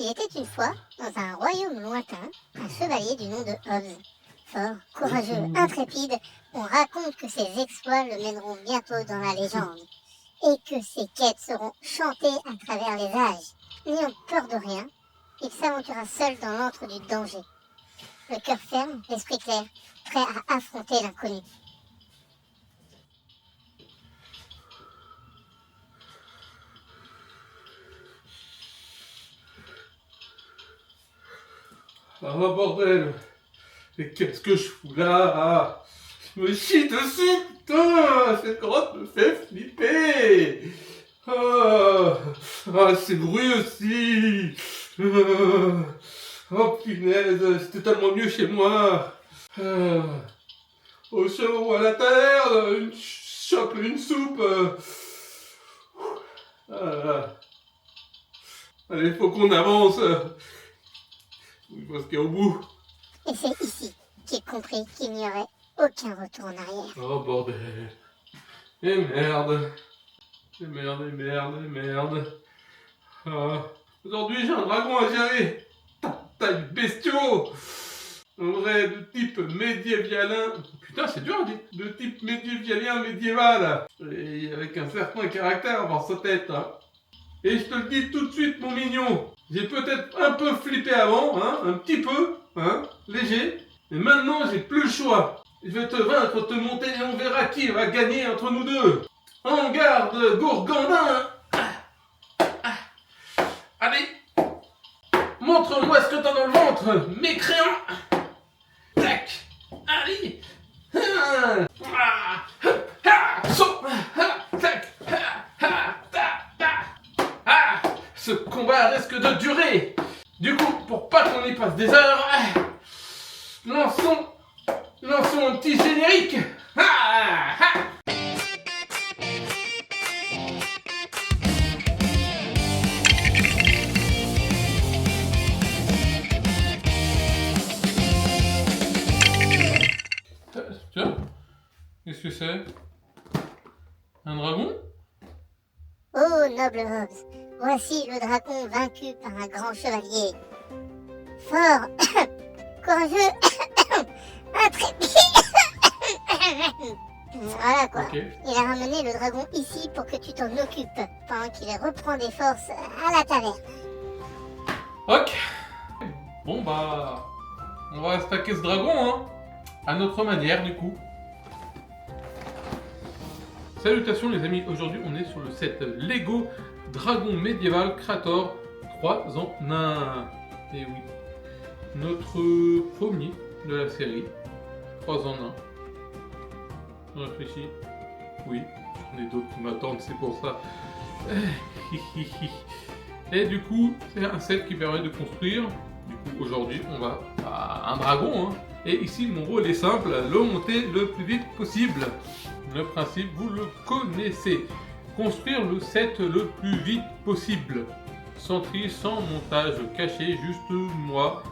Il était une fois, dans un royaume lointain, un chevalier du nom de Hobbs. Fort, courageux, intrépide, on raconte que ses exploits le mèneront bientôt dans la légende, et que ses quêtes seront chantées à travers les âges. N'ayant peur de rien, il s'aventura seul dans l'antre du danger. Le cœur ferme, l'esprit clair, prêt à affronter l'inconnu. Ah bordel! Mais qu'est-ce que je fous là? Je me chie dessus, putain! Cette grotte me fait flipper! C'est bruit aussi! Oh punaise, c'était tellement mieux chez moi! Au chaud ou à la taverne, une chope, une soupe! Allez, faut qu'on avance! Il faut se qu'il y a au bout. Et c'est ici qu'il comprit qu'il n'y aurait aucun retour en arrière. Oh bordel. Et merde. Et merde, et merde, et merde. Aujourd'hui j'ai un dragon à gérer. Taille bestiaux. Un vrai de type médiévalien. Putain c'est dur à dire. De type médiévalien médiéval. Et avec un certain caractère dans sa tête. Et je te le dis tout de suite mon mignon. J'ai peut-être un peu flippé avant, un petit peu, léger. Mais maintenant, j'ai plus le choix. Je vais te vaincre, te monter et on verra qui va gagner entre nous deux. En garde, Gourgandin. Allez, montre-moi ce que t'as dans le ventre, mécréant. Tac, allez. Ce combat risque de durer. Du coup, pour pas qu'on y passe des heures, lançons un petit générique. Tiens, qu'est-ce que c'est? Un dragon? Oh, noble Hobbs, voici le dragon vaincu par un grand chevalier. Fort, courageux, intrépide. Voilà quoi. Okay. Il a ramené le dragon ici pour que tu t'en occupes, pendant qu'il reprend des forces à la taverne. Ok. Bon bah, on va attaquer ce dragon, à notre manière du coup. Salutations les amis, aujourd'hui on est sur le set Lego Dragon Médiéval Creator 3 en 1. Et oui, notre premier de la série, 3 en 1. Je réfléchis. Oui, j'en ai d'autres qui m'attendent, c'est pour ça. Et du coup, c'est un set qui permet de construire. Du coup, aujourd'hui, on va à un dragon. Et ici, mon rôle est simple, le monter le plus vite possible. Le principe, vous le connaissez. Construire le set le plus vite possible. Sans tri, sans montage caché, juste moi,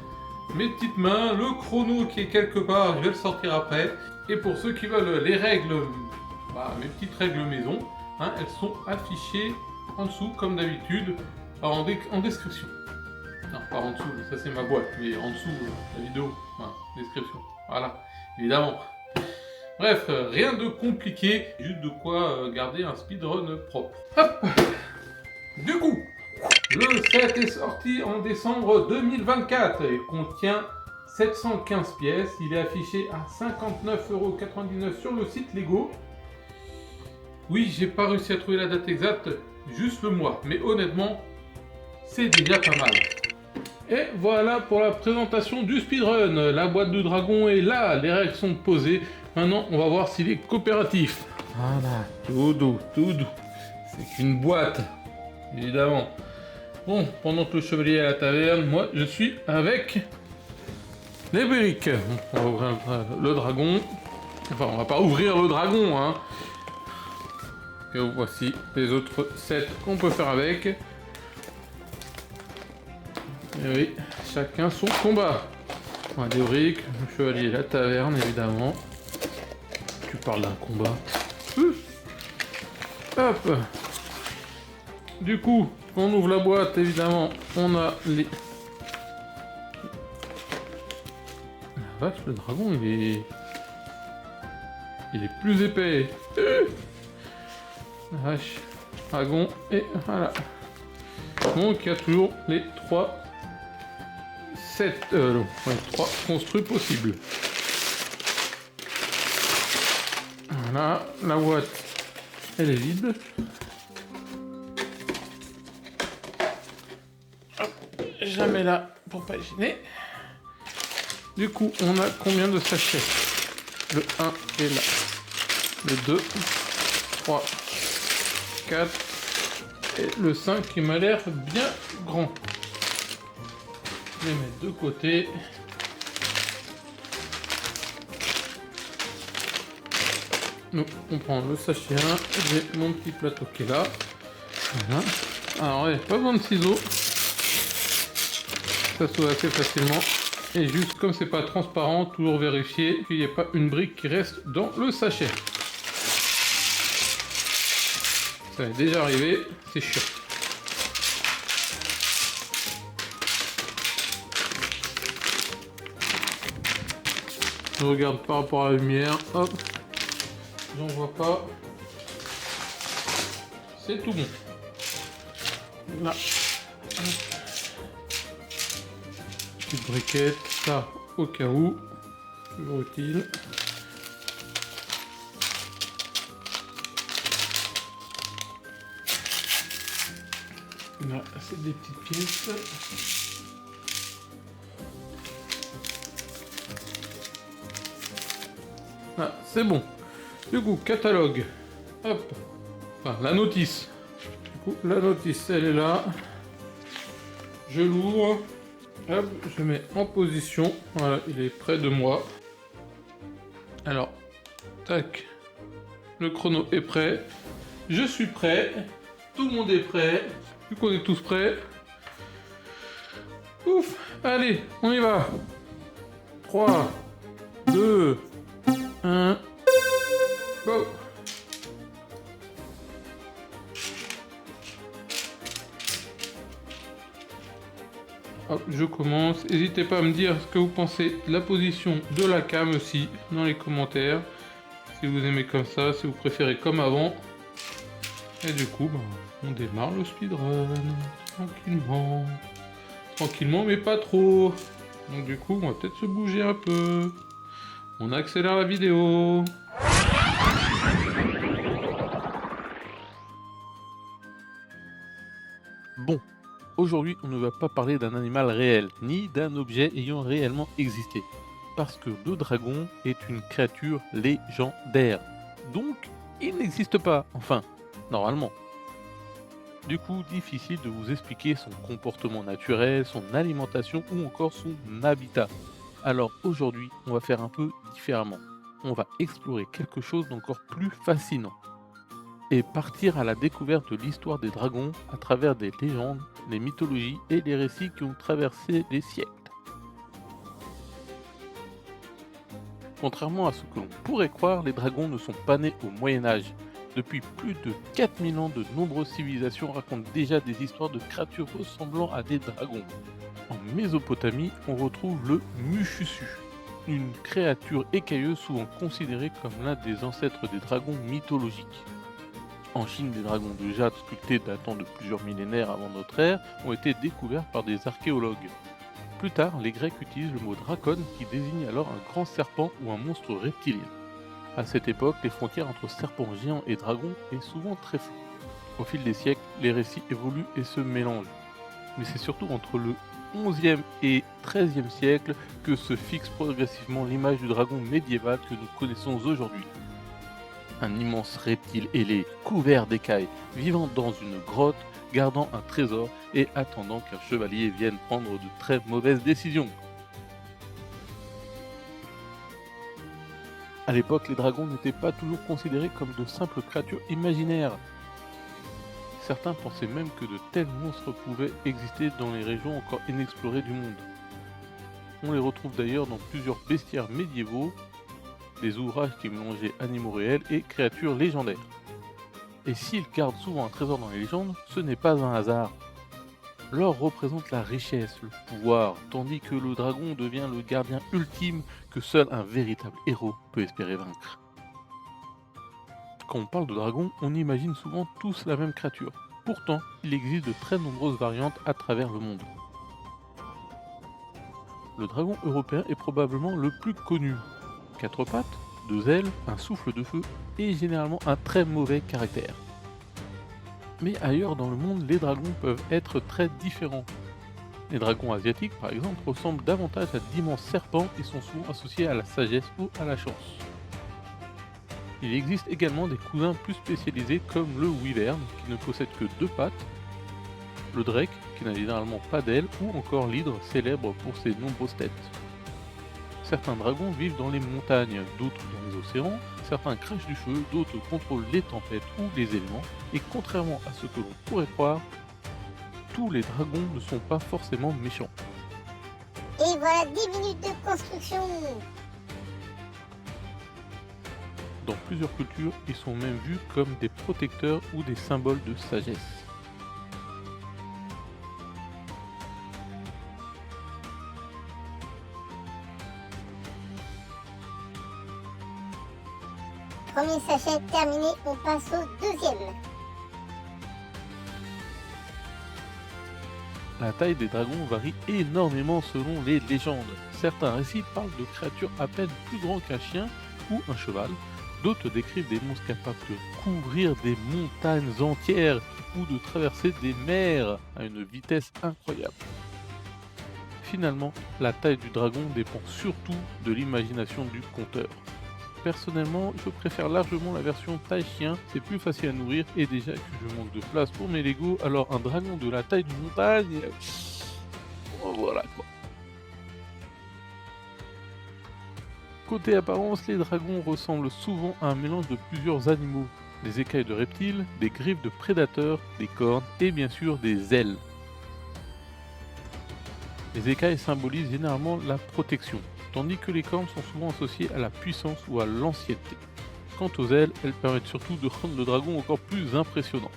mes petites mains, le chrono qui est quelque part, je vais le sortir après. Et pour ceux qui veulent les règles, mes petites règles maison, elles sont affichées en dessous comme d'habitude, en description. Non, pas en dessous, ça c'est ma boîte, mais en dessous, la vidéo, description. Voilà, évidemment. Bref, rien de compliqué, juste de quoi garder un speedrun propre. Hop. Du coup, le set est sorti en décembre 2024 et contient 715 pièces. Il est affiché à 59,99€ sur le site Lego. Oui, j'ai pas réussi à trouver la date exacte, juste le mois, mais honnêtement, c'est déjà pas mal. Et voilà pour la présentation du speedrun. La boîte de dragon est là, les règles sont posées. Maintenant, on va voir s'il est coopératif. Voilà, tout doux, tout doux. C'est qu'une boîte, évidemment. Bon, pendant que le chevalier est à la taverne, moi, je suis avec les briques. On va ouvrir le dragon. Enfin, on va pas ouvrir le dragon, Et voici les autres sets qu'on peut faire avec. Et oui, chacun son combat. On a des briques, le chevalier et la taverne, évidemment. Tu parles d'un combat. Hop. Du coup, On ouvre la boîte, évidemment. On a les... La vache, le dragon, il est plus épais. La vache, dragon, et voilà. Donc, il y a toujours les 3 construits possibles. Voilà, la boîte, elle est vide. Hop, je la mets là pour pas gêner. Du coup, on a combien de sachets? Le 1 est là. Le 2, 3, 4 et le 5 qui m'a l'air bien grand. Je vais mettre de côté. Donc, on prend le sachet 1, j'ai mon petit plateau qui est là. Voilà. Alors, ouais, pas besoin de ciseaux. Ça s'ouvre assez facilement. Et juste comme c'est pas transparent, toujours vérifier qu'il n'y ait pas une brique qui reste dans le sachet. Ça m'est déjà arrivé, c'est chiant. Je regarde par rapport à la lumière, hop, j'en vois pas. C'est tout bon. Là. Petite briquette, ça au cas où, toujours utile. Là, c'est des petites pièces. Ah, c'est bon. Du coup, catalogue. Hop. Enfin, la notice. Du coup, la notice, elle est là. Je l'ouvre. Hop, je mets en position. Voilà, il est près de moi. Alors, tac. Le chrono est prêt. Je suis prêt. Tout le monde est prêt. Vu qu'on est tous prêts. Ouf. Allez, on y va. 3, 2, 1. Go. Hop, je commence. N'hésitez pas à me dire ce que vous pensez de la position de la cam aussi dans les commentaires. Si vous aimez comme ça, si vous préférez comme avant. Et du coup, on démarre le speedrun tranquillement. Tranquillement, mais pas trop. Donc du coup, on va peut-être se bouger un peu. On accélère la vidéo. Bon, aujourd'hui on ne va pas parler d'un animal réel, ni d'un objet ayant réellement existé. Parce que le dragon est une créature légendaire. Donc, il n'existe pas, enfin, normalement. Du coup, difficile de vous expliquer son comportement naturel, son alimentation ou encore son habitat. Alors aujourd'hui, on va faire un peu différemment. On va explorer quelque chose d'encore plus fascinant. Et partir à la découverte de l'histoire des dragons à travers des légendes, les mythologies et les récits qui ont traversé les siècles. Contrairement à ce que l'on pourrait croire, les dragons ne sont pas nés au Moyen-Âge. Depuis plus de 4000 ans, de nombreuses civilisations racontent déjà des histoires de créatures ressemblant à des dragons. En Mésopotamie, on retrouve le Mushushu, une créature écailleuse souvent considérée comme l'un des ancêtres des dragons mythologiques. En Chine, des dragons de jade sculptés datant de plusieurs millénaires avant notre ère ont été découverts par des archéologues. Plus tard, les Grecs utilisent le mot dracon qui désigne alors un grand serpent ou un monstre reptilien. À cette époque, les frontières entre serpents géants et dragons est souvent très floues. Au fil des siècles, les récits évoluent et se mélangent. Mais c'est surtout entre le 11e et 13e siècle que se fixe progressivement l'image du dragon médiéval que nous connaissons aujourd'hui. Un immense reptile ailé, couvert d'écailles, vivant dans une grotte, gardant un trésor et attendant qu'un chevalier vienne prendre de très mauvaises décisions. À l'époque, les dragons n'étaient pas toujours considérés comme de simples créatures imaginaires. Certains pensaient même que de tels monstres pouvaient exister dans les régions encore inexplorées du monde. On les retrouve d'ailleurs dans plusieurs bestiaires médiévaux, des ouvrages qui mélangeaient animaux réels et créatures légendaires. Et s'ils gardent souvent un trésor dans les légendes, ce n'est pas un hasard. L'or représente la richesse, le pouvoir, tandis que le dragon devient le gardien ultime que seul un véritable héros peut espérer vaincre. Quand on parle de dragon, on imagine souvent tous la même créature. Pourtant, il existe de très nombreuses variantes à travers le monde. Le dragon européen est probablement le plus connu. 4 pattes, 2 ailes, un souffle de feu et généralement un très mauvais caractère. Mais ailleurs dans le monde, les dragons peuvent être très différents. Les dragons asiatiques, par exemple, ressemblent davantage à d'immenses serpents et sont souvent associés à la sagesse ou à la chance. Il existe également des cousins plus spécialisés comme le wyvern, qui ne possède que 2 pattes, le drake, qui n'a généralement pas d'ailes, ou encore l'hydre, célèbre pour ses nombreuses têtes. Certains dragons vivent dans les montagnes, d'autres dans les océans, certains crachent du feu, d'autres contrôlent les tempêtes ou les éléments, et contrairement à ce que l'on pourrait croire, tous les dragons ne sont pas forcément méchants. Et voilà 10 minutes de construction. Dans plusieurs cultures, ils sont même vus comme des protecteurs ou des symboles de sagesse. Premier sachet terminé, on passe au deuxième. La taille des dragons varie énormément selon les légendes. Certains récits parlent de créatures à peine plus grands qu'un chien ou un cheval, d'autres décrivent des monstres capables de couvrir des montagnes entières ou de traverser des mers à une vitesse incroyable. Finalement, la taille du dragon dépend surtout de l'imagination du conteur. Personnellement, je préfère largement la version taille chien, c'est plus facile à nourrir et déjà que je manque de place pour mes Lego, alors un dragon de la taille d'une montagne, voilà quoi. Côté apparence, les dragons ressemblent souvent à un mélange de plusieurs animaux, des écailles de reptiles, des griffes de prédateurs, des cornes et bien sûr des ailes. Les écailles symbolisent généralement la protection, tandis que les cornes sont souvent associées à la puissance ou à l'ancienneté. Quant aux ailes, elles permettent surtout de rendre le dragon encore plus impressionnant.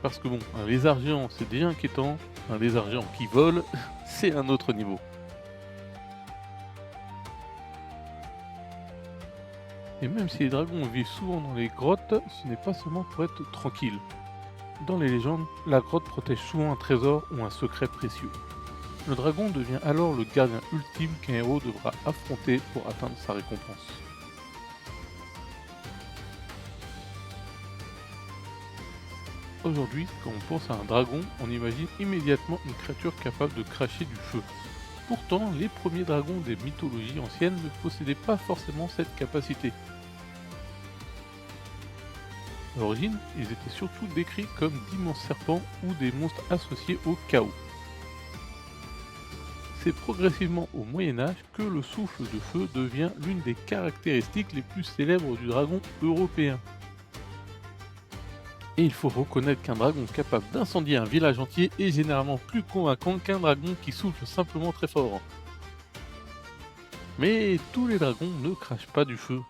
Parce que bon, un lézard géant c'est déjà inquiétant, un lézard géant qui vole, c'est un autre niveau. Et même si les dragons vivent souvent dans les grottes, ce n'est pas seulement pour être tranquille. Dans les légendes, la grotte protège souvent un trésor ou un secret précieux. Le dragon devient alors le gardien ultime qu'un héros devra affronter pour atteindre sa récompense. Aujourd'hui, quand on pense à un dragon, on imagine immédiatement une créature capable de cracher du feu. Pourtant, les premiers dragons des mythologies anciennes ne possédaient pas forcément cette capacité. À l'origine, ils étaient surtout décrits comme d'immenses serpents ou des monstres associés au chaos. C'est progressivement au Moyen-Âge que le souffle de feu devient l'une des caractéristiques les plus célèbres du dragon européen. Et il faut reconnaître qu'un dragon capable d'incendier un village entier est généralement plus convaincant qu'un dragon qui souffle simplement très fort. Mais tous les dragons ne crachent pas du feu.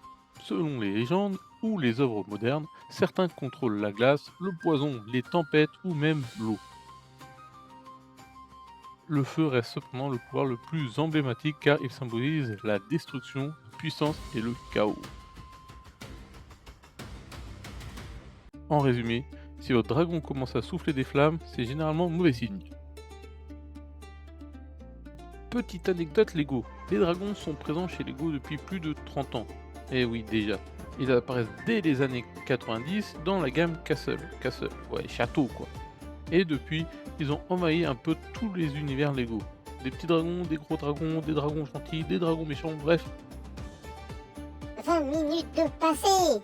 Selon les légendes ou les œuvres modernes, certains contrôlent la glace, le poison, les tempêtes ou même l'eau. Le feu reste cependant le pouvoir le plus emblématique car il symbolise la destruction, la puissance et le chaos. En résumé, si votre dragon commence à souffler des flammes, c'est généralement mauvais signe. Petite anecdote Lego, les dragons sont présents chez Lego depuis plus de 30 ans. Eh oui déjà, ils apparaissent dès les années 90 dans la gamme Castle, ouais château quoi. Et depuis, ils ont envahi un peu tous les univers Lego. Des petits dragons, des gros dragons, des dragons gentils, des dragons méchants, bref. 20 minutes de passé.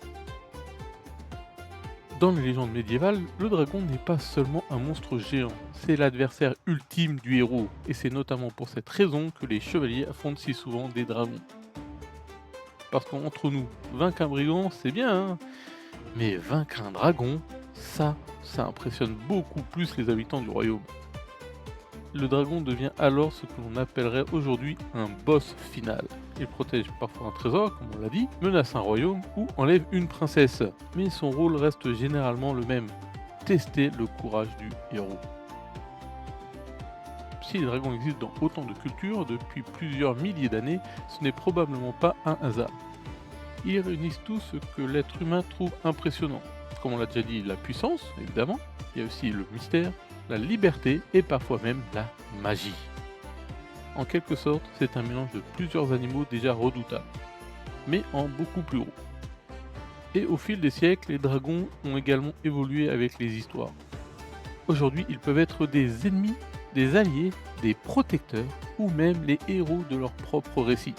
Dans les légendes médiévales, le dragon n'est pas seulement un monstre géant, c'est l'adversaire ultime du héros, et c'est notamment pour cette raison que les chevaliers affrontent si souvent des dragons. Parce qu'entre nous, vaincre un brigand c'est bien, hein, mais vaincre un dragon, ça impressionne beaucoup plus les habitants du royaume. Le dragon devient alors ce que l'on appellerait aujourd'hui un boss final. Il protège parfois un trésor, comme on l'a dit, menace un royaume ou enlève une princesse. Mais son rôle reste généralement le même. tester le courage du héros. Si les dragons existent dans autant de cultures depuis plusieurs milliers d'années, ce n'est probablement pas un hasard. Ils réunissent tout ce que l'être humain trouve impressionnant. Comme on l'a déjà dit, la puissance, évidemment, il y a aussi le mystère, la liberté et parfois même la magie. En quelque sorte, c'est un mélange de plusieurs animaux déjà redoutables, mais en beaucoup plus gros. Et au fil des siècles, les dragons ont également évolué avec les histoires. Aujourd'hui, ils peuvent être des ennemis, des alliés, des protecteurs ou même les héros de leur propre récit.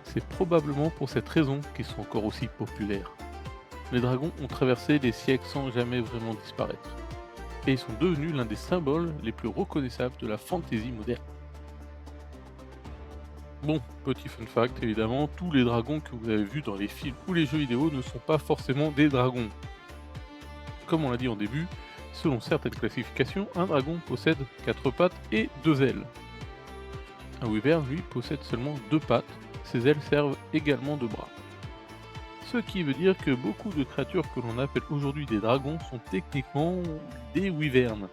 C'est probablement pour cette raison qu'ils sont encore aussi populaires. Les dragons ont traversé les siècles sans jamais vraiment disparaître. Et ils sont devenus l'un des symboles les plus reconnaissables de la fantasy moderne. Bon, petit fun fact évidemment, tous les dragons que vous avez vus dans les films ou les jeux vidéo ne sont pas forcément des dragons. Comme on l'a dit en début, selon certaines classifications, un dragon possède 4 pattes et 2 ailes. Un wyvern, lui, possède seulement 2 pattes, ses ailes servent également de bras. Ce qui veut dire que beaucoup de créatures que l'on appelle aujourd'hui des dragons sont techniquement des wyverns.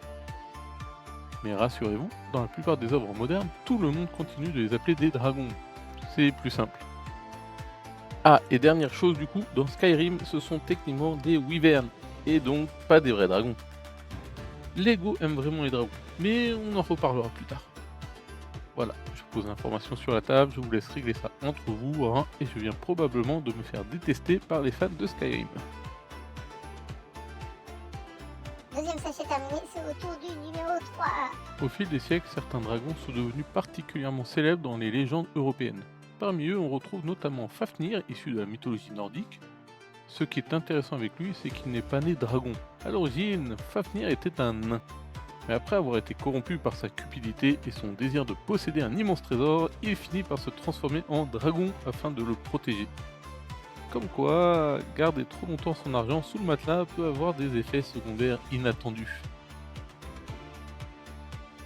Mais rassurez-vous, dans la plupart des œuvres modernes, tout le monde continue de les appeler des dragons. C'est plus simple. Ah, et dernière chose du coup, dans Skyrim, ce sont techniquement des wyverns, et donc pas des vrais dragons. Lego aime vraiment les dragons, mais on en reparlera plus tard. Voilà, je pose l'information sur la table, je vous laisse régler ça entre vous, hein, et je viens probablement de me faire détester par les fans de Skyrim. Deuxième sachet terminé, c'est au tour du numéro 3. Au fil des siècles, certains dragons sont devenus particulièrement célèbres dans les légendes européennes. Parmi eux, on retrouve notamment Fafnir, issu de la mythologie nordique. Ce qui est intéressant avec lui, c'est qu'il n'est pas né dragon. À l'origine, Fafnir était un nain. Mais après avoir été corrompu par sa cupidité et son désir de posséder un immense trésor, il finit par se transformer en dragon afin de le protéger. Comme quoi, garder trop longtemps son argent sous le matelas peut avoir des effets secondaires inattendus.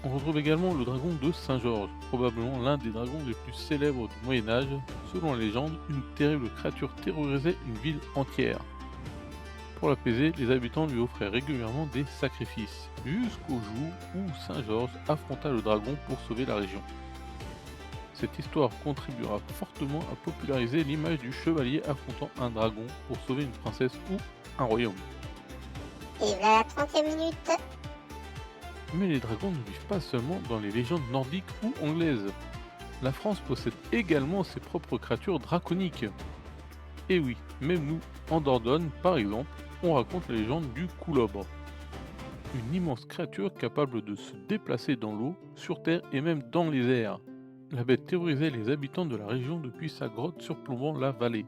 On retrouve également le dragon de Saint-Georges, probablement l'un des dragons les plus célèbres du Moyen-Âge. Selon la légende, une terrible créature terrorisait une ville entière. Pour l'apaiser, les habitants lui offraient régulièrement des sacrifices, jusqu'au jour où Saint-Georges affronta le dragon pour sauver la région. Cette histoire contribuera fortement à populariser l'image du chevalier affrontant un dragon pour sauver une princesse ou un royaume. Et voilà la 30e minute. Mais les dragons ne vivent pas seulement dans les légendes nordiques ou anglaises. La France possède également ses propres créatures draconiques. Et oui, même nous, en Dordogne par exemple, on raconte la légende du Coulobre. Une immense créature capable de se déplacer dans l'eau, sur terre et même dans les airs. La bête terrorisait les habitants de la région depuis sa grotte surplombant la vallée,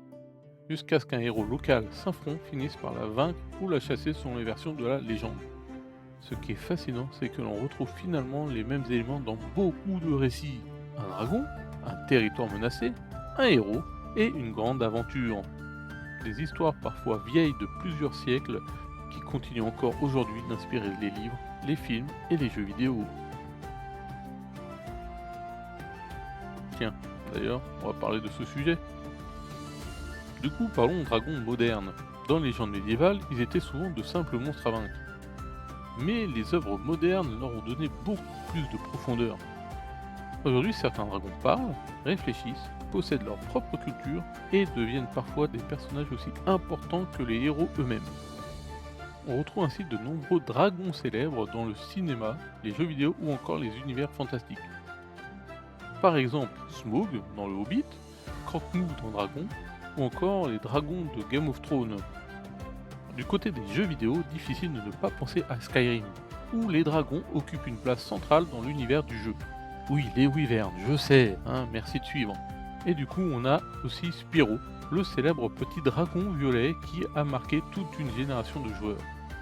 jusqu'à ce qu'un héros local, Saint-Front, finisse par la vaincre ou la chasser selon les versions de la légende. Ce qui est fascinant, c'est que l'on retrouve finalement les mêmes éléments dans beaucoup de récits. Un dragon, un territoire menacé, un héros et une grande aventure. Des histoires parfois vieilles de plusieurs siècles qui continuent encore aujourd'hui d'inspirer les livres, les films et les jeux vidéo. Tiens, d'ailleurs, on va parler de ce sujet. Du coup, parlons aux dragons modernes. Dans les légendes médiévales, ils étaient souvent de simples monstres à vaincre. Mais les œuvres modernes leur ont donné beaucoup plus de profondeur. Aujourd'hui, certains dragons parlent, réfléchissent, possèdent leur propre culture et deviennent parfois des personnages aussi importants que les héros eux-mêmes. On retrouve ainsi de nombreux dragons célèbres dans le cinéma, les jeux vidéo ou encore les univers fantastiques. Par exemple, Smaug dans le Hobbit, Croque-Mou dans Dragon, ou encore les dragons de Game of Thrones. Du côté des jeux vidéo, difficile de ne pas penser à Skyrim, où les dragons occupent une place centrale dans l'univers du jeu. Oui, les wyverns, je sais, hein, merci de suivre. Et du coup, on a aussi Spyro, le célèbre petit dragon violet qui a marqué toute une génération de joueurs.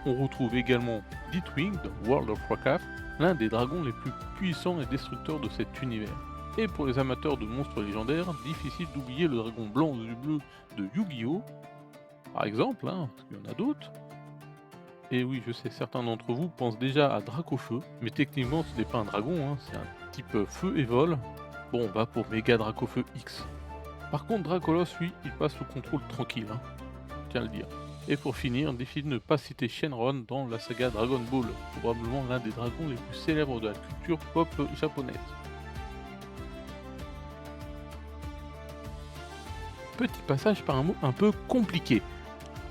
On retrouve également Deathwing dans World of Warcraft, l'un des dragons les plus puissants et destructeurs de cet univers. Et pour les amateurs de monstres légendaires, difficile d'oublier le dragon blanc aux yeux bleus de Yu-Gi-Oh! Par exemple, hein, parce qu'il y en a d'autres. Et oui, je sais, certains d'entre vous pensent déjà à Dracofeu, mais techniquement ce n'est pas un dragon, hein, c'est un type feu et vol. Bon, on va pour Méga Dracofeu X. Par contre, Dracolos, lui, il passe sous contrôle tranquille, hein, tiens à le dire. Et pour finir, défi de ne pas citer Shenron dans la saga Dragon Ball, probablement l'un des dragons les plus célèbres de la culture pop japonaise. Petit passage par un mot un peu compliqué,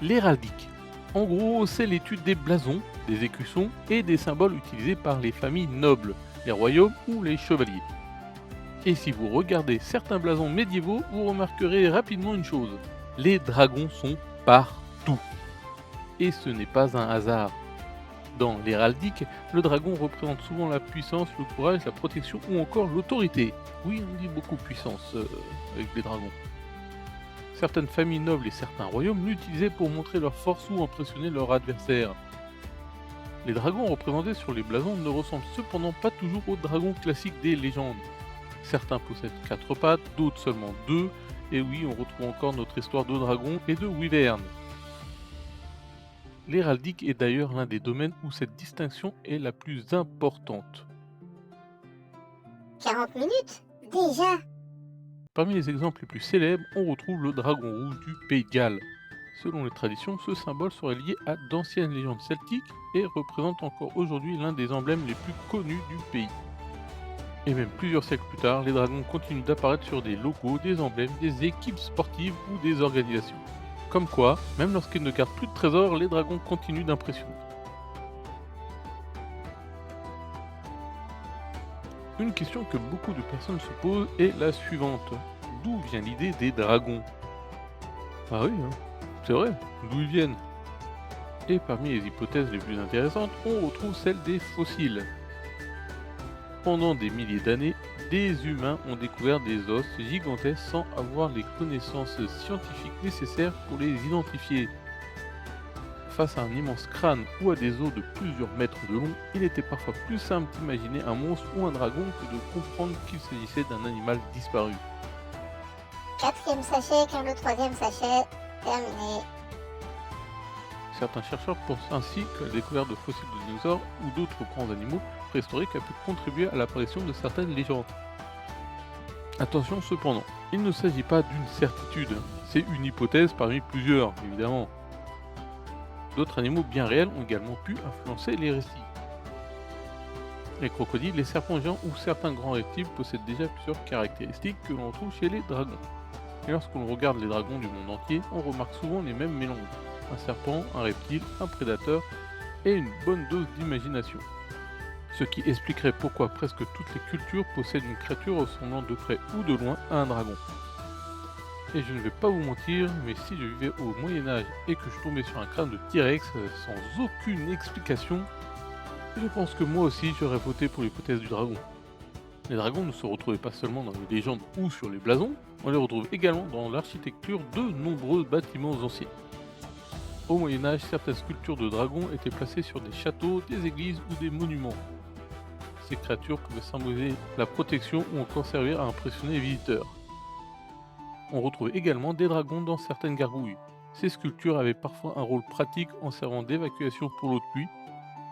l'héraldique. En gros, c'est l'étude des blasons, des écussons et des symboles utilisés par les familles nobles, les royaumes ou les chevaliers. Et si vous regardez certains blasons médiévaux, vous remarquerez rapidement une chose, les dragons sont partout. Et ce n'est pas un hasard. Dans l'héraldique, le dragon représente souvent la puissance, le courage, la protection ou encore l'autorité. Oui, on dit beaucoup puissance avec les dragons. Certaines familles nobles et certains royaumes l'utilisaient pour montrer leur force ou impressionner leur adversaire. Les dragons représentés sur les blasons ne ressemblent cependant pas toujours aux dragons classiques des légendes. Certains possèdent 4 pattes, d'autres seulement 2, et oui, on retrouve encore notre histoire de dragon et de wyvern. L'héraldique est d'ailleurs l'un des domaines où cette distinction est la plus importante. 40 minutes? Déjà? Parmi les exemples les plus célèbres, on retrouve le dragon rouge du Pays de Galles. Selon les traditions, ce symbole serait lié à d'anciennes légendes celtiques et représente encore aujourd'hui l'un des emblèmes les plus connus du pays. Et même plusieurs siècles plus tard, les dragons continuent d'apparaître sur des logos, des emblèmes, des équipes sportives ou des organisations. Comme quoi, même lorsqu'ils ne gardent plus de trésors, les dragons continuent d'impressionner. Une question que beaucoup de personnes se posent est la suivante. D'où vient l'idée des dragons? Ah oui, c'est vrai, d'où ils viennent? Et parmi les hypothèses les plus intéressantes, on retrouve celle des fossiles. Pendant des milliers d'années, des humains ont découvert des os gigantesques sans avoir les connaissances scientifiques nécessaires pour les identifier. Face à un immense crâne ou à des os de plusieurs mètres de long, il était parfois plus simple d'imaginer un monstre ou un dragon que de comprendre qu'il s'agissait d'un animal disparu. 4e sachet, quand le 3e sachet, terminé. Certains chercheurs pensent ainsi que la découverte de fossiles de dinosaures ou d'autres grands animaux préhistoriques a pu contribuer à l'apparition de certaines légendes. Attention cependant, il ne s'agit pas d'une certitude, c'est une hypothèse parmi plusieurs, évidemment. D'autres animaux bien réels ont également pu influencer les récits. Les crocodiles, les serpents géants ou certains grands reptiles possèdent déjà plusieurs caractéristiques que l'on retrouve chez les dragons. Et lorsqu'on regarde les dragons du monde entier, on remarque souvent les mêmes mélanges. Un serpent, un reptile, un prédateur et une bonne dose d'imagination. Ce qui expliquerait pourquoi presque toutes les cultures possèdent une créature ressemblant de près ou de loin à un dragon. Et je ne vais pas vous mentir, mais si je vivais au Moyen-Âge et que je tombais sur un crâne de T-Rex sans aucune explication, je pense que moi aussi j'aurais voté pour l'hypothèse du dragon. Les dragons ne se retrouvaient pas seulement dans les légendes ou sur les blasons, on les retrouve également dans l'architecture de nombreux bâtiments anciens. Au Moyen-Âge, certaines sculptures de dragons étaient placées sur des châteaux, des églises ou des monuments. Ces créatures pouvaient symboliser la protection ou encore servir à impressionner les visiteurs. On retrouve également des dragons dans certaines gargouilles. Ces sculptures avaient parfois un rôle pratique en servant d'évacuation pour l'eau de pluie,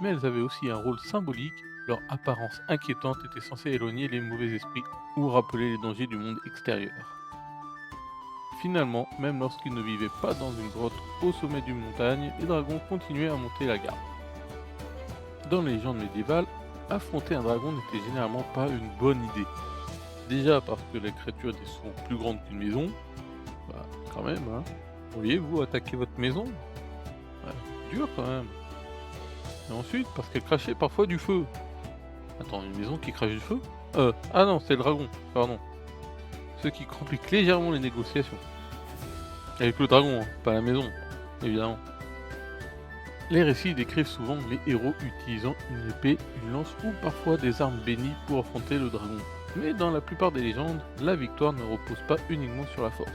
mais elles avaient aussi un rôle symbolique. Leur apparence inquiétante était censée éloigner les mauvais esprits ou rappeler les dangers du monde extérieur. Finalement, même lorsqu'ils ne vivaient pas dans une grotte au sommet d'une montagne, les dragons continuaient à monter la garde. Dans les légendes médiévales, affronter un dragon n'était généralement pas une bonne idée. Déjà parce que la créature était souvent plus grande qu'une maison, quand même, hein. Pourriez-vous attaquer votre maison? Dur quand même. Et ensuite, parce qu'elle crachait parfois du feu. Attends, une maison qui crache du feu? Ah non, c'est le dragon, pardon. Ce qui complique légèrement les négociations. Avec le dragon, pas la maison, évidemment. Les récits décrivent souvent les héros utilisant une épée, une lance ou parfois des armes bénies pour affronter le dragon. Mais dans la plupart des légendes, la victoire ne repose pas uniquement sur la force.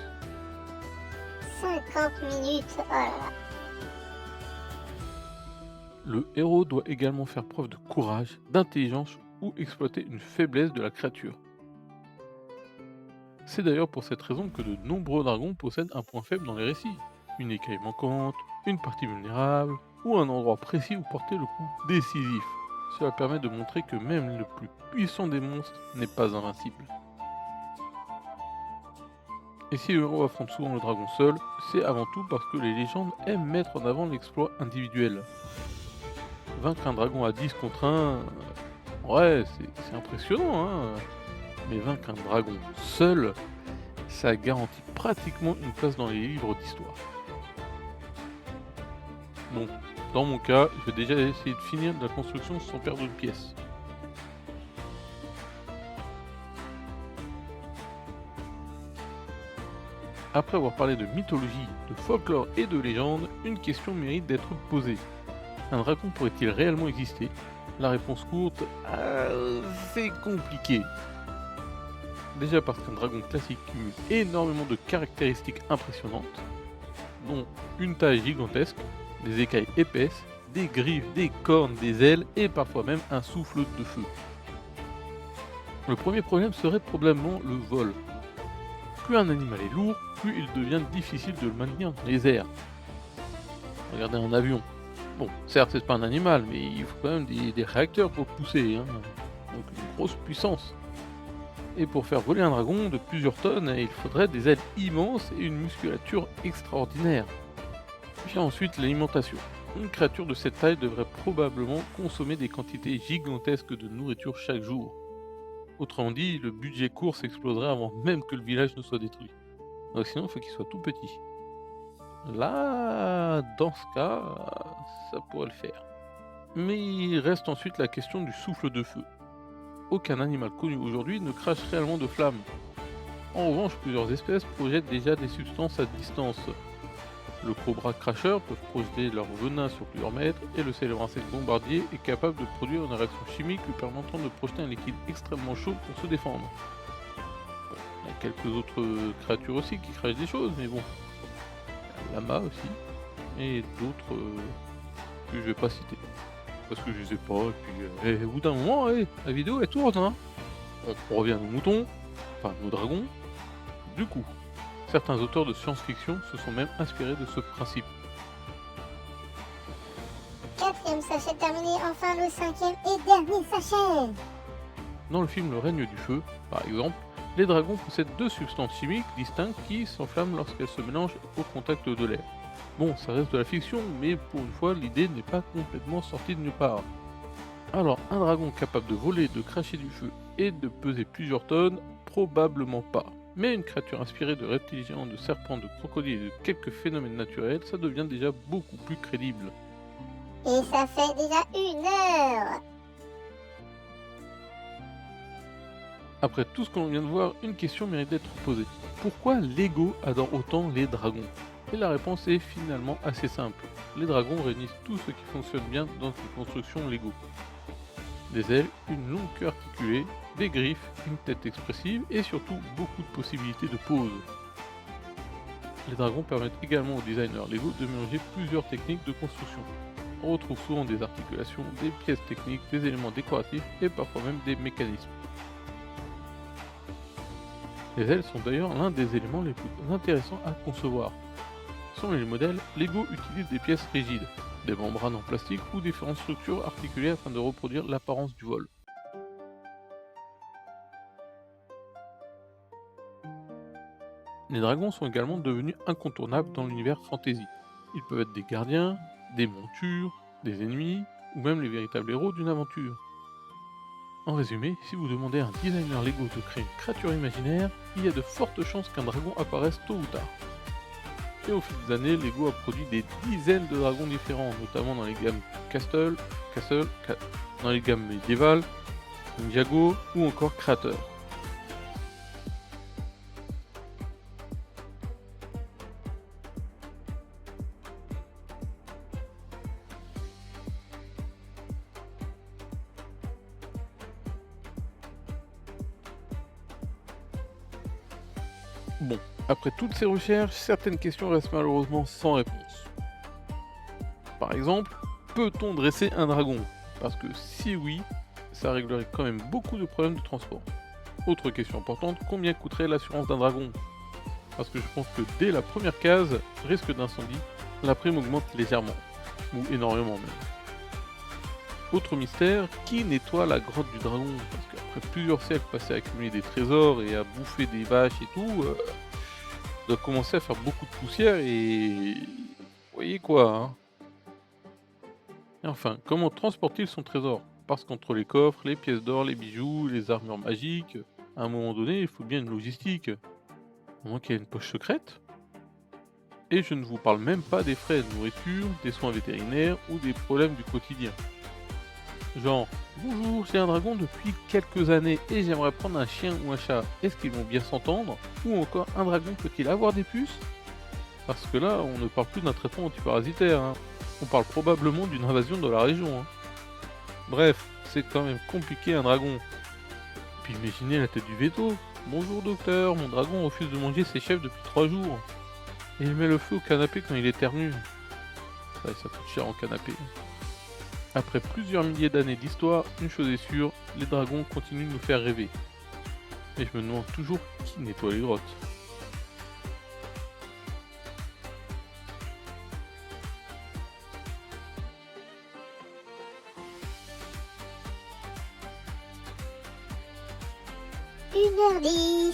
50 minutes, oh là là. Le héros doit également faire preuve de courage, d'intelligence ou exploiter une faiblesse de la créature. C'est d'ailleurs pour cette raison que de nombreux dragons possèdent un point faible dans les récits. Une écaille manquante, une partie vulnérable, ou un endroit précis où porter le coup décisif. Cela permet de montrer que même le plus puissant des monstres n'est pas invincible. Et si le héros affronte souvent le dragon seul, c'est avant tout parce que les légendes aiment mettre en avant l'exploit individuel. Vaincre un dragon à 10 contre 1, ouais, c'est impressionnant, hein. Mais vaincre un dragon seul, ça garantit pratiquement une place dans les livres d'histoire. Bon, dans mon cas, je vais déjà essayer de finir de la construction sans perdre une pièce. Après avoir parlé de mythologie, de folklore et de légende, une question mérite d'être posée. Un dragon pourrait-il réellement exister? La réponse courte, c'est compliqué. Déjà parce qu'un dragon classique cumule énormément de caractéristiques impressionnantes, dont une taille gigantesque, des écailles épaisses, des griffes, des cornes, des ailes et parfois même un souffle de feu. Le premier problème serait probablement le vol. Plus un animal est lourd, plus il devient difficile de le maintenir dans les airs. Regardez un avion. Bon, certes c'est pas un animal, mais il faut quand même des réacteurs pour le pousser, hein. Donc une grosse puissance. Et pour faire voler un dragon de plusieurs tonnes, il faudrait des ailes immenses et une musculature extraordinaire. Vient ensuite l'alimentation. Une créature de cette taille devrait probablement consommer des quantités gigantesques de nourriture chaque jour. Autrement dit, le budget course exploserait avant même que le village ne soit détruit. Donc sinon, il faut qu'il soit tout petit. Là, dans ce cas, ça pourrait le faire. Mais il reste ensuite la question du souffle de feu. Aucun animal connu aujourd'hui ne crache réellement de flammes. En revanche, plusieurs espèces projettent déjà des substances à distance. Le cobra cracheur peut projeter leur venin sur plusieurs mètres et le célèbre insecte bombardier est capable de produire une réaction chimique lui permettant de projeter un liquide extrêmement chaud pour se défendre. Bon, il y a quelques autres créatures aussi qui crachent des choses, mais bon. Il y a le lama aussi, et d'autres que je vais pas citer. Parce que je sais pas, et puis au bout d'un moment, la vidéo elle tourne, hein. On revient à nos moutons, enfin nos dragons. Du coup, certains auteurs de science-fiction se sont même inspirés de ce principe. Quatrième sachet terminé, enfin le cinquième et dernier sachet. Dans le film Le règne du feu, par exemple, les dragons possèdent deux substances chimiques distinctes qui s'enflamment lorsqu'elles se mélangent au contact de l'air. Bon, ça reste de la fiction, mais pour une fois, l'idée n'est pas complètement sortie de nulle part. Alors, un dragon capable de voler, de cracher du feu et de peser plusieurs tonnes, probablement pas. Mais une créature inspirée de reptiles géants, de serpents, de crocodiles et de quelques phénomènes naturels, ça devient déjà beaucoup plus crédible. Et ça fait déjà 1 heure. Après tout ce que l'on vient de voir, une question mérite d'être posée. Pourquoi Lego adore autant les dragons? Et la réponse est finalement assez simple. Les dragons réunissent tout ce qui fonctionne bien dans une construction Lego. Des ailes, une longue queue articulée, des griffes, une tête expressive et surtout beaucoup de possibilités de pose. Les dragons permettent également aux designers Lego de mélanger plusieurs techniques de construction. On retrouve souvent des articulations, des pièces techniques, des éléments décoratifs et parfois même des mécanismes. Les ailes sont d'ailleurs l'un des éléments les plus intéressants à concevoir. Selon les modèles, Lego utilise des pièces rigides, des membranes en plastique ou différentes structures articulées afin de reproduire l'apparence du vol. Les dragons sont également devenus incontournables dans l'univers fantasy. Ils peuvent être des gardiens, des montures, des ennemis, ou même les véritables héros d'une aventure. En résumé, si vous demandez à un designer Lego de créer une créature imaginaire, il y a de fortes chances qu'un dragon apparaisse tôt ou tard. Et au fil des années, Lego a produit des dizaines de dragons différents, notamment dans les gammes dans les gammes médiévales, Ninjago ou encore Creator. Bon, après toutes ces recherches, certaines questions restent malheureusement sans réponse. Par exemple, peut-on dresser un dragon? Parce que si oui, ça réglerait quand même beaucoup de problèmes de transport. Autre question importante, combien coûterait l'assurance d'un dragon? Parce que je pense que dès la première case, risque d'incendie, la prime augmente légèrement, ou énormément même. Autre mystère, qui nettoie la grotte du dragon? Parce qu'après plusieurs siècles passés à accumuler des trésors et à bouffer des vaches et tout, doit commencer à faire beaucoup de poussière et... Vous voyez quoi, hein. Et enfin, comment transporte-t-il son trésor? Parce qu'entre les coffres, les pièces d'or, les bijoux, les armures magiques, à un moment donné, il faut bien une logistique. À moins qu'il y ait une poche secrète. Et je ne vous parle même pas des frais de nourriture, des soins vétérinaires ou des problèmes du quotidien. Genre, bonjour, j'ai un dragon depuis quelques années et j'aimerais prendre un chien ou un chat, est-ce qu'ils vont bien s'entendre? Ou encore, un dragon peut-il avoir des puces? Parce que là, on ne parle plus d'un traitement antiparasitaire, hein. On parle probablement d'une invasion de la région, hein. Bref, c'est quand même compliqué un dragon. Puis imaginez la tête du veto. Bonjour docteur, mon dragon refuse de manger ses chefs depuis 3 jours. Et il met le feu au canapé quand il éternue. Ouais, ça coûte cher en canapé. Après plusieurs milliers d'années d'histoire, une chose est sûre, les dragons continuent de nous faire rêver. Mais je me demande toujours qui nettoie les grottes. Une heure 10.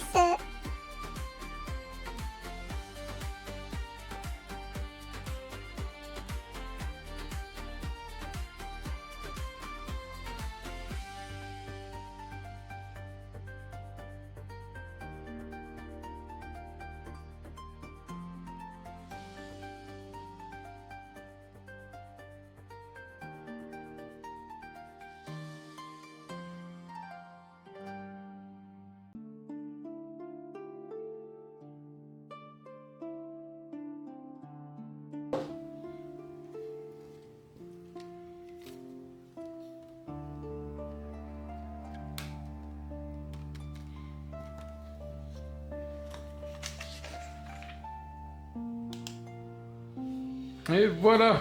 Et voilà,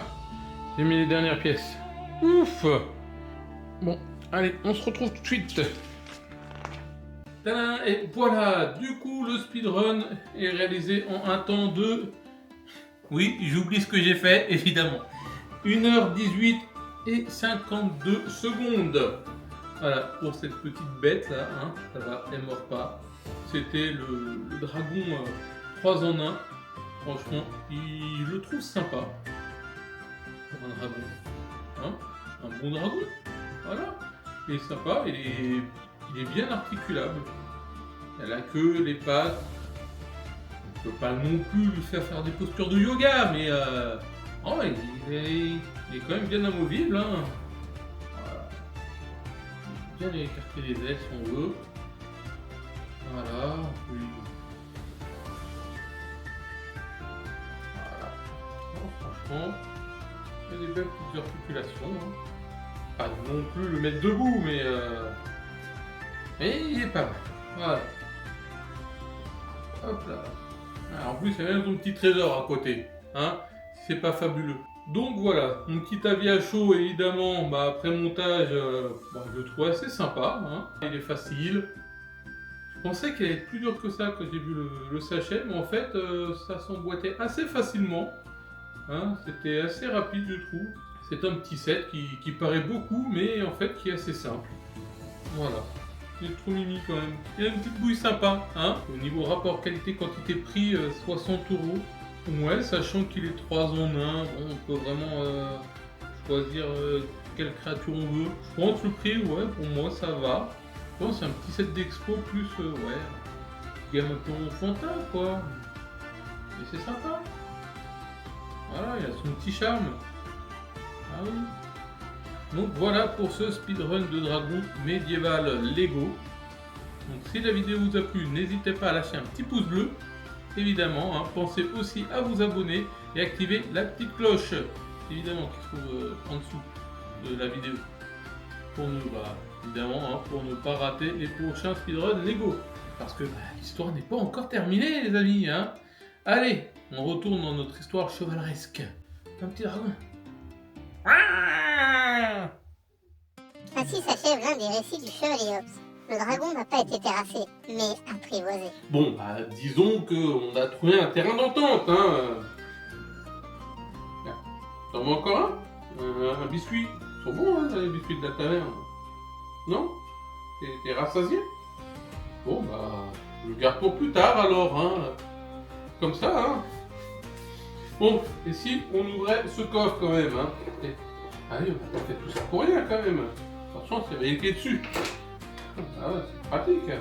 j'ai mis les dernières pièces. Ouf. Bon, allez, on se retrouve tout de suite. Tadam, et voilà, du coup le speedrun est réalisé en un temps de... Oui, j'oublie ce que j'ai fait, évidemment. 1h18 et 52 secondes. Voilà, pour cette petite bête là, hein, ça va, elle mord pas. C'était le dragon 3 en 1. Franchement, je le trouve sympa. Pour un dragon. Hein, un bon dragon. Voilà. Il est sympa, il est bien articulable. Il a la queue, les pattes. On peut pas non plus lui faire des postures de yoga, mais oh, il est quand même bien amovible. Hein. Voilà. Bien écarter les ailes si on veut. Voilà. Puis... voilà. Non, franchement, il y a des belles petites articulations. Hein. Pas non plus le mettre debout, mais il est pas mal. Voilà. Hop là. Ah, en plus, il y a même ton petit trésor à côté. Hein, c'est pas fabuleux. Donc voilà, mon petit avis à chaud, évidemment, après montage, je le trouve assez sympa. Hein. Il est facile. Je pensais qu'il allait être plus dur que ça quand j'ai vu le sachet, mais en fait, ça s'emboîtait assez facilement. Hein, c'était assez rapide, je trouve. C'est un petit set qui paraît beaucoup, mais en fait qui est assez simple. Voilà. Il est trop mimi quand même. Il a une petite bouille sympa, hein. Au niveau rapport qualité-quantité prix, 60 €. Ouais, sachant qu'il est 3 en 1, on peut vraiment choisir quelle créature on veut. Je pense le prix, ouais, pour moi ça va. Je pense c'est un petit set d'expo plus, ouais, gamme un peu enfantin quoi. Et c'est sympa. Voilà, il a son petit charme. Ah oui. Donc voilà pour ce speedrun de dragon médiéval Lego. Donc si la vidéo vous a plu, n'hésitez pas à lâcher un petit pouce bleu. Évidemment, hein, pensez aussi à vous abonner et activer la petite cloche. Évidemment qui se trouve en dessous de la vidéo. Pour pour ne pas rater les prochains speedruns Lego. Parce que l'histoire n'est pas encore terminée les amis. Hein. Allez, on retourne dans notre histoire chevaleresque. Un petit dragon. Ainsi s'achève l'un des récits du chevalier Hobbs. Le dragon n'a pas été terrassé, mais apprivoisé. Bon, disons qu'on a trouvé un terrain d'entente, hein. T'en veux encore un biscuit? Ils sont bons, hein, les biscuits de la taverne. Non? T'es rassasié? Bon, je le garde pour plus tard alors, hein. comme ça, hein. Bon, et si on ouvrait ce coffre quand même, hein. Et, allez, on a fait tout ça pour rien quand même. Attention, c'est rien qui est dessus. Ah ouais, c'est pratique.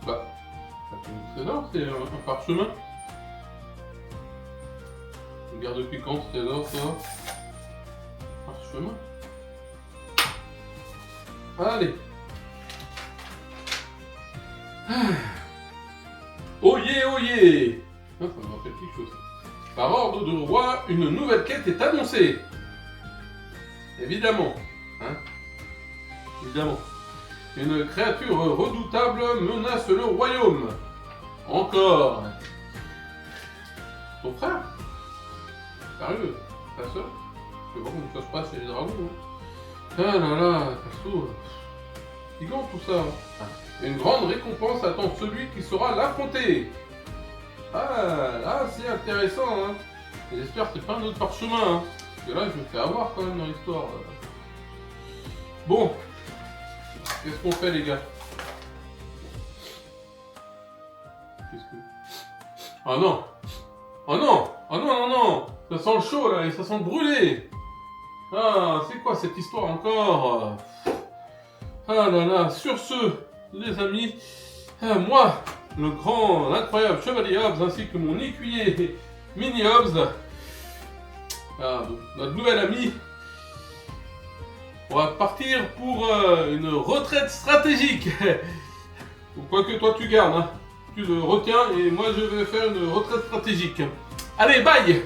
Bah, c'est trésor, c'est un parchemin. Regarde depuis quand ce trésor, ça. Parchemin. Allez. Oyez, oyez. Ah, ça me rappelle quelque chose. Par ordre du roi, une nouvelle quête est annoncée. Évidemment. Hein. Évidemment. Une créature redoutable menace le royaume. Encore. Ton frère? Sérieux? Ta soeur? Je sais pas comment ça se passe chez les dragons. Hein. Ah là là, perso. Fatigant tout ça. Une grande récompense attend celui qui saura l'affronter. Ah, là c'est intéressant. Hein. J'espère que c'est pas un autre parchemin. Hein. Parce que là je me fais avoir quand même dans l'histoire. Bon. Qu'est-ce qu'on fait les gars? Qu'est-ce que... Oh non! Oh non! Oh non, non, non! Ça sent le chaud là et ça sent le brûler! Ah, c'est quoi cette histoire encore? Ah là là, sur ce, les amis, moi, le grand, l'incroyable chevalier Hobbs ainsi que mon écuyer Mini Hobbs, notre nouvel ami, on va partir pour une retraite stratégique. Ou quoi que toi tu gardes, hein. Tu le retiens et moi je vais faire une retraite stratégique. Allez, bye!